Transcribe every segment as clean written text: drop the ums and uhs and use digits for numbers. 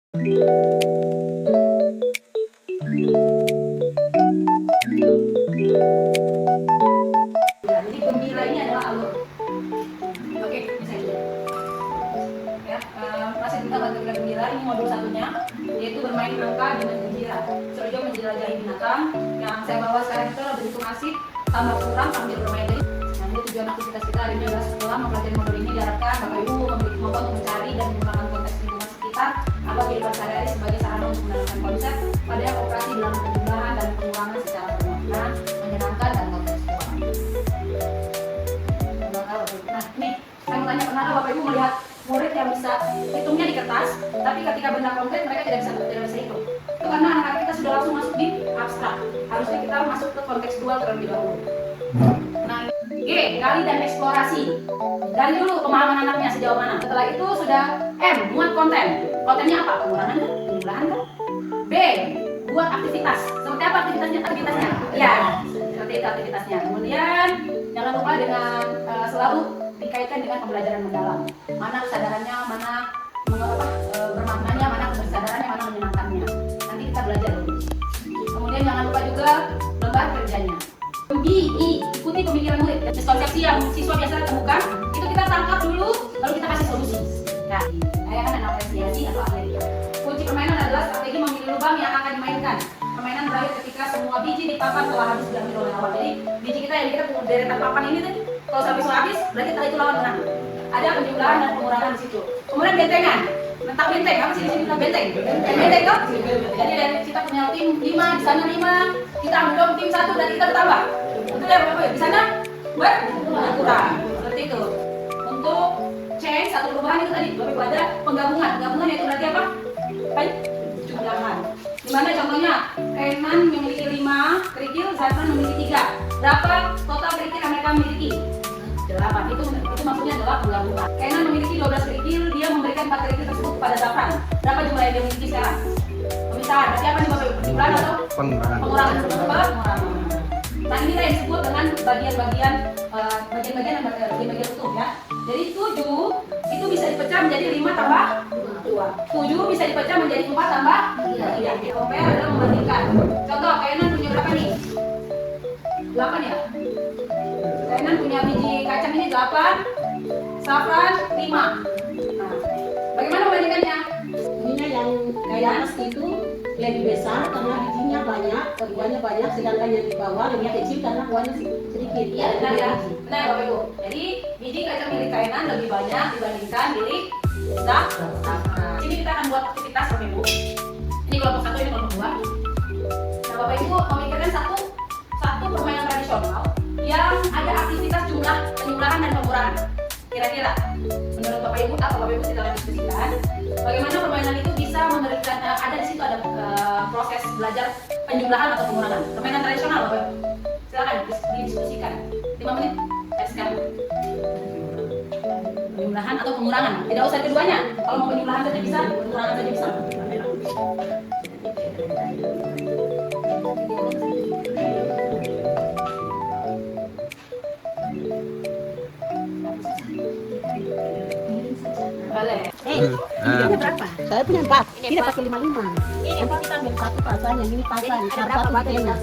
Jadi gembira ini adalah alur. Oke, bisa dilihat. Ya, masih kita belajar gembira. Ini modul satunya, yaitu bermain angka dengan gembira. Serjo menjelajahi binatang. Yang saya bawa sekarang itu adalah bentuk asik, tambah kurang sambil bermain tadi. Nah, ini tujuan aktivitas kita hari ini adalah setelah mempelajari modul ini diharapkan Bapak Ibu memiliki kemampuan untuk mencari dan menggunakan konteks lingkungan sekitar atau kehidupan sehari-hari sebagai sarana untuk menanamkan konsep pada operasi dalam penjumlahan dan pengurangan secara bermakna, menyenangkan dan kontekstual. Nah, ini saya mau tanya, pernah Bapak Ibu melihat murid yang bisa hitungnya di kertas, tapi ketika benda konkret mereka tidak bisa hitung? Itu karena anak-anak kita sudah langsung masuk di abstrak. Harusnya kita masuk ke kontekstual terlebih dahulu. Nah, G, gali dan eksplorasi. Gali dulu pemahaman anaknya sejauh mana. Setelah itu sudah M, muat konten. Kontennya apa? Pengurangan kan? Penjumlahan kan? B, buat aktivitas. Seperti apa aktivitasnya? Ya, seperti itu aktivitasnya. Kemudian jangan lupa dengan selalu dikaitkan dengan pembelajaran mendalam. Mana kesadarannya, mana bermaknanya, mana kesadarannya, mana menyenangkannya. Nanti kita belajar dulu. Kemudian jangan lupa juga lembar kerjanya. B, I, ikuti pemikiran murid. Miskonsepsi yang siswa biasa temukan, itu kita tangkap dulu, lalu kita kasih solusi. Nah, kayak kan apresiasi atau analisa. Kunci permainan adalah strategi memilih lubang yang akan dimainkan. Permainan berakhir ketika semua biji di papan telah habis diambil oleh lawan. Jadi biji kita yang kita deretan papan ini tuh, kalau sampai habis, berarti setelah itu lawan menang. Ada penjumlahan dan pengurangan di situ. Kemudian bentengan. Mentak benteng, apa sini bilang benteng? Benteng kan? Jadi dari kita punya tim 5, di sana 5, kita ambil tim 1 dan kita bertambah. Betul ya Bapak ya? Di sana berkurang. Seperti itu. Untuk change satu perubahan itu tadi, Bapak ada penggabungan. Penggabungan itu berarti apa? Penjumlahan. Dimana contohnya, Kenan memiliki 5 kerikil, Zafran memiliki 3. Berapa total kerikil yang mereka miliki? 8. Itu maksudnya adalah penggabungan. Kenan memiliki 12 kerikil, dia memberikan 4 kerikil tersebut kepada Zafran. Berapa jumlah yang dia miliki sekarang? Pemisahan. Berarti apa nih Bapak Ibu? Penjumlahan atau pengurangan? Pengurangan. Nah, ini yang disebut dengan bagian-bagian utuh ya. Jadi 7 itu bisa dipecah menjadi 5 tambah 2. 7 bisa dipecah menjadi 4 tambah 3. Compare adalah membandingkan. Contoh, Kenan punya berapa nih? 8 ya? Kenan punya biji kacang ini 8, Zafran 5. Nah, bagaimana membandingkannya? Ininya yang kayak atas itu lebih besar karena bijinya banyak, buahnya banyak, sedangkan yang di bawah lebih kecil karena buahnya sedikit. Iya, benar ya. Benar Bapak Ibu. Jadi biji kacang milik Kenan lebih banyak dibandingkan milik Zafran. Sini kita akan buat aktivitas Bapak Ibu. Ini kelompok 1, ini kelompok 2. Nah, Bapak Ibu memikirkan satu permainan tradisional yang ada aktivitas penjumlahan dan pengurangan. Kira-kira menurut Bapak Ibu atau Bapak Ibu silakan diskusikan bagaimana permainan itu bisa memberikan ada di situ ada proses belajar penjumlahan atau pengurangan. Permainan tradisional Bapak Ibu. Silakan didiskusikan. 5 menit. Sekarang. Penjumlahan atau pengurangan. Tidak usah keduanya. Kalau mau penjumlahan saja bisa, pengurangan saja bisa. Boleh. Ini berapa? Saya punya 4. Tidak pakai 55. Nanti kita ambil satu pasang, yang ini pasang. Satu bagiannya.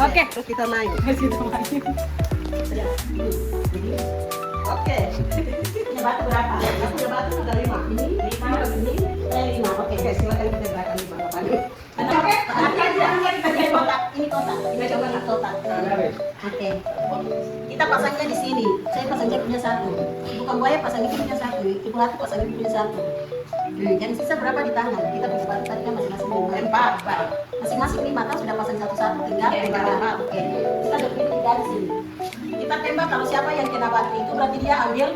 Oke, terus kita main. Oke. Ini batu berapa? Aku punya batu ada 5. Ini 5. Oke, silakan kita gerakan 5. Oke. Ini kotak. Kita coba kotak. Oke. Kita pasangnya di sini. Saya pasangnya punya 1. Bukan buaya pasang itu punya 1. Ibu Hati pasang itu punya 1. Yang sisa berapa di tangan? Kita punya batu tadi kan masing-masing 4. Masing-masing 5 kan sudah pasang 1-1 tinggal berapa? Oke. Kita udah pilih 3 di sini. Kita tembak kalau siapa yang kena batu itu berarti dia ambil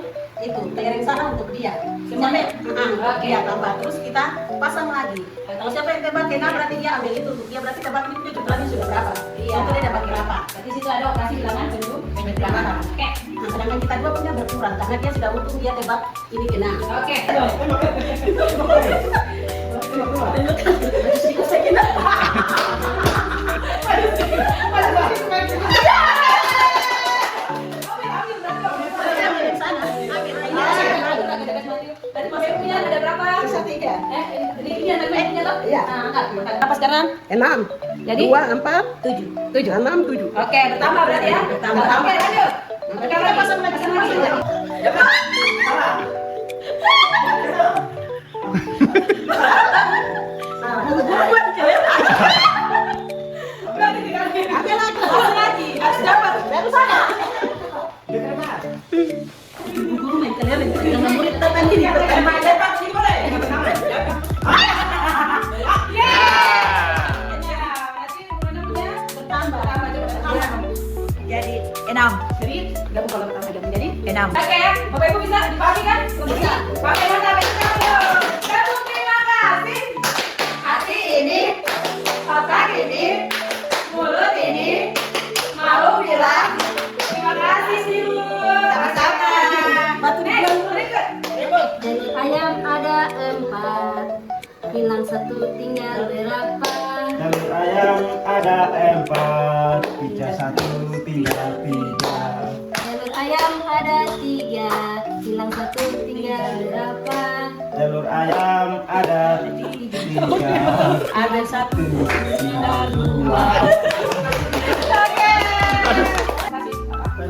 itu lereng sana untuk dia. Sampai oke ya tambah. Terus kita pasang lagi. Kalau siapa yang tembak kena berarti dia ambil itu untuk dia. Berarti tembak ini punya jumlahnya sudah berapa? Iya. Itu dia dapat berapa? Berarti situ ada operasi bilangan penjumlahan. Oke. Nah, sedangkan kita 2 punya berkurang karena dia sudah untung dia tembak ini kena. Oke. Tadi Bapak Ibu punya ada berapa? Sisa 3. Ini ada punya toh? Iya. Nah, angkat. Apa sekarang? 6. Jadi 2, 4, 7. 6, 7. Oke, bertambah berarti ya. Bertambah. Oke, lanjut. Oke, udah pasang lagi. Ambil lagi. Harus dapat. Baru sana. Guru main kalian dengan murid tetap ini dapat sih boleh. Jadi 6. Jadi, gabung kalau pertama gabung jadi 6. Oke ya, Bapak Ibu bisa dibagi kan? Bisa. Pakai mata gabung terima kasih. Hati ini, otak ini, mulut ini, mau bilang terima kasih sih Bu. Sama-sama. Batu berikut. Dari ayam ada 4, hilang 1 tinggal berapa? Dari ayam ada 4, pijak 1 tinggal 3. Telur ayam ada 3, hilang 1 tinggal berapa? Telur ayam ada 3, Ada 1. tinggal 2. Oke. Kasih apa?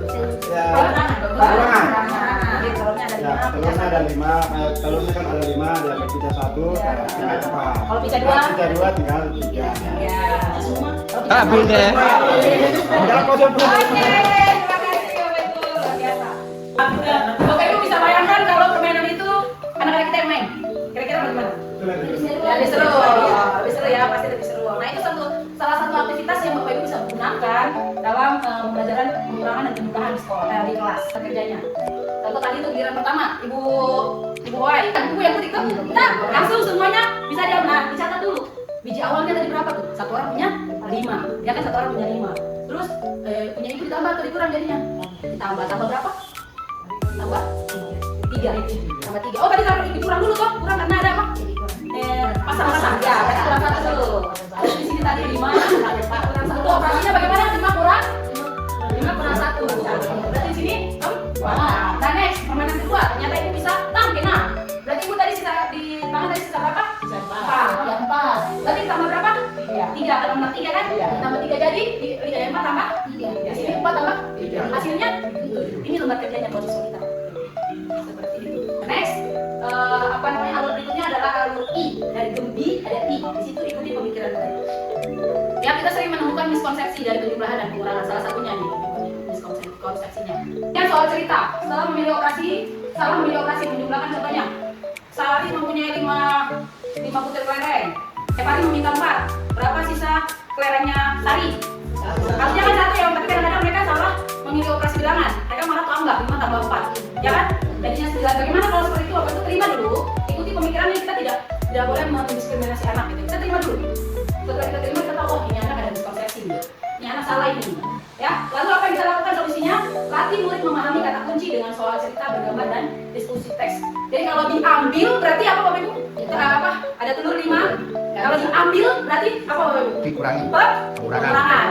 Ya, telurnya ada 5. Telurnya kan ada 5, diambil pijak 1, tinggal 4. Kalau pijak 2? Pijak 2 tinggal 3. Ya. Ah, beda. Tinggal kode Oke, terima kasih Bapak Ibu, luar biasa. Bapak Ibu bisa bayangkan kalau permainan itu anak-anak kita yang main. Kira-kira bagaimana? Ya, lebih seru ya, pasti lebih seru. Nah itu salah satu aktivitas yang Bapak Ibu bisa gunakan dalam pembelajaran pengurangan dan penjumlahan di sekolah, di kelas kerjanya. Contoh tadi itu giliran pertama, Ibu Wai, Ibu yang ketik tuh, nah langsung semuanya bisa diambil. Nah dicatat dulu. Biji awalnya tadi berapa tuh? Satu orang punya 5, ya kan satu orang punya 5. Terus punya ibu ditambah atau dikurang jadinya? Tambah berapa? Tambah 3. Tambah 3. Oh tadi kalau dikurang dulu toh, kurang karena ada apa? Pasang-pasang. Ya, tadi kurang 1 dulu. Terus di sini tadi 5, kurang 1. Operasinya bagaimana? 5 kurang 1. Berarti di sini 4. Nah next, permainan kedua. Ternyata ibu bisa tambah. Nah, berarti ibu tadi sisa di tangan tadi sisa berapa? 4. Ya 4. Berarti tambah berapa? 3. Kalau menang 3 kan? Tambah 3 jadi 4 tambah 3. Di sini 4 tambah 3. Hasilnya ini lembar kerjanya buat siswa kita. Seperti itu. Next, alur berikutnya adalah alur I. Dari gembi ada I. Di situ ikuti pemikiran tadi. Ya kita sering menemukan miskonsepsi dari penjumlahan dan pengurangan. Salah satunya nih miskonsepsinya. Yang soal cerita, salah memilih operasi penjumlahan contohnya. Salari mempunyai 5 butir kelereng. Epari meminta 4. Berapa sisa kelerengnya Sari? Harusnya kan 1 ya, tapi kadang-kadang mereka salah memilih operasi bilangan. Mereka malah tambah 5 tambah 4. Ya kan? Jadinya 9. Bagaimana kalau seperti itu? Bapak itu terima dulu. Ikuti pemikirannya, kita tidak boleh mendiskriminasi anak gitu. Kita terima dulu. Setelah kita terima, kita tahu oh ini anak ada miskonsepsi. Ini anak salah ini. Ya, lalu apa yang kita lakukan solusinya? Latih murid memahami kata kunci dengan soal cerita, bergambar dan diskusi teks. Jadi kalau diambil berarti apa Bapak Ibu? Apa? Ada telur 5. Kalau diambil berarti apa Bapak Ibu? Dikurangi. Pengurangan.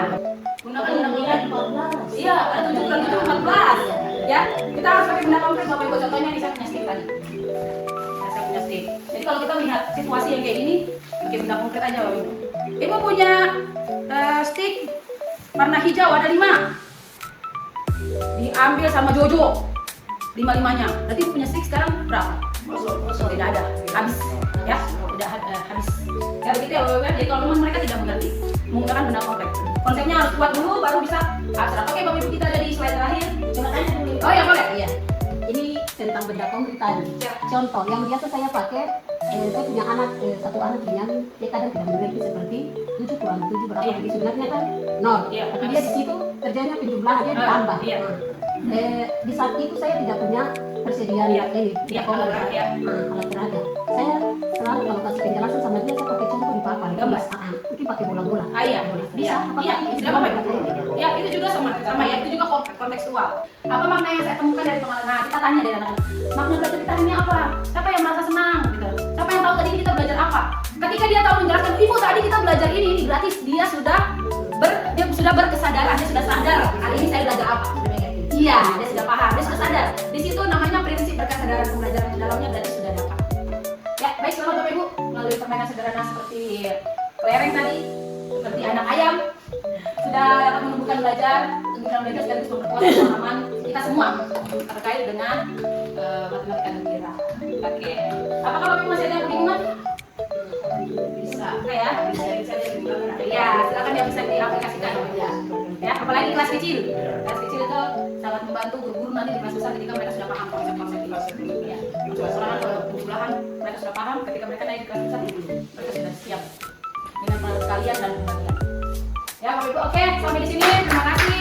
Gunakan undang-undang 14. Iya, ada 7 kurang 7 14. Ya, kita harus pakai benda konkret Bapak Ibu. Contohnya ini saya punya stick tadi. Saya punya stick. Jadi kalau kita melihat situasi yang kayak gini, pakai benda konkret aja Bapak Ibu. Ibu punya stick warna hijau ada 5. Diambil sama Jojo 5-5-nya. Berarti ibu punya stick sekarang berapa? Tidak ada. Habis. Ya, udah habis. Ya begitu ya Bapak Ibu. Jadi kalau memang mereka tidak mengerti, menggunakan benda konkret. Konsepnya harus kuat dulu baru bisa abstrak. Oke Bapak Ibu, kita ada di slide terakhir. Coba tanya dulu. Oh ya boleh. Iya. Ini tentang benda konkret tadi. Contoh yang biasa saya pakai, saya punya anak, satu anak yang dia kadang tidak mengerti seperti 7 kurang 7 berapa. Iya. Jadi sebenarnya kan 0. Iya. Tapi dia di situ kerjanya penjumlahan, dia ditambah. Iya. Di saat itu saya tidak punya persediaan Iya. ini, Iya, kompor, alat ya. alat peraga. Saya selalu kalau kasih penjelasan sama dia, saya pakai contoh di papan, Gambar. mungkin pakai bola-bola. Iya, Bisa? Apakah Iya, ini tidak apa-apa. Ya, itu juga sama ya, itu juga kontekstual. Apa makna yang saya temukan dari teman-teman? Nah, kita tanya dari anak-anak. Makna belajar kita ini apa? Siapa yang merasa senang gitu? Siapa yang tahu tadi kita belajar apa? Ketika dia tahu menjelaskan, "Ibu, tadi kita belajar ini gratis." Dia sudah berkesadaran, dia sudah sadar. Hari ini saya belajar apa? Iya, dia sudah paham, dia sudah sadar. Di situ namanya prinsip berkesadaran pembelajaran di dalamnya berarti sudah dapat. Ya, baik selamat Bapak Ibu melalui permainan sederhana seperti kelereng tadi, seperti anak ayam sudah dapat menumbuhkan belajar, menumbuhkan belajar sekaligus memperkuat pemahaman kita semua terkait dengan matematika dan kira. Oke, apakah Bapak Ibu masih ada yang kebingungan? Bisa, ya? Bisa dibingungan. Ya, silakan yang bisa diaplikasikan. Ya, apalagi kelas kecil. Kelas kecil itu sangat membantu guru-guru nanti di kelas besar ketika mereka sudah paham konsep-konsep ini. Ya, seorang perkuliahan mereka sudah paham, ketika mereka naik ke kelas besar mereka sudah siap dengan kalian dan pembagian. Ya, Bapak Ibu, oke, sampai di sini. Terima kasih.